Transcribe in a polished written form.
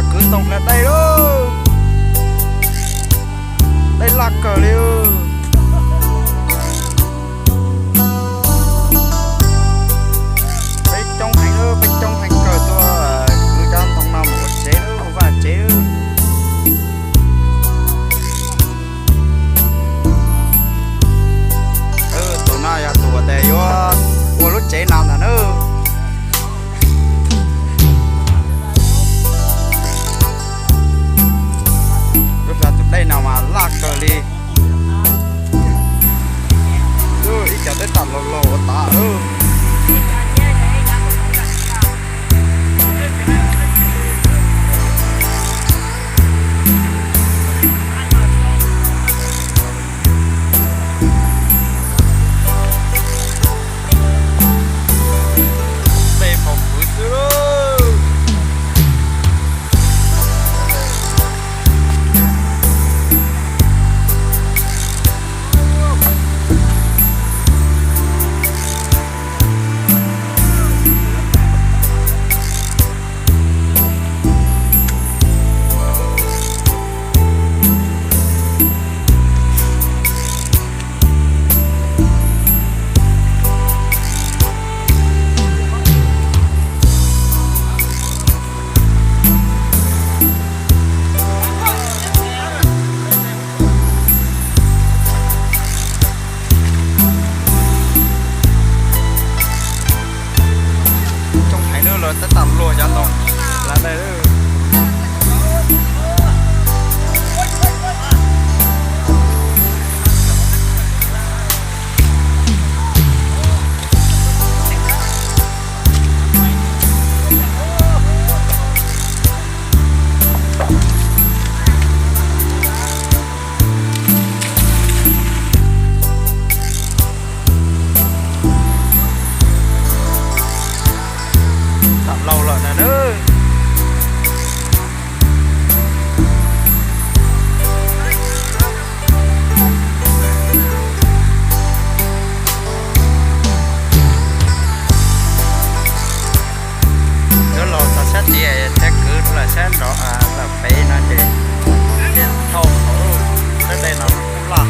là cứ tổng là đây đó. Đây là cờ liêu. Bên trong hành nữa, bên trong hành cờ tôi cứ cho tổng nào một chế nữa và chế nữa. Tụi này à tụi đây vô của lúc chế nào nữa. Đây nào mà lạc cờ đi ít cho tới tận lồ lồ ta đây phòng cuối nữa. Tất tầm luôn cho tôi là đây đó. Lâu rồi nè nữa. Nếu lo ta xét thì sẽ cứ là xét đó là phải nó để thâu tới đây nó cũng là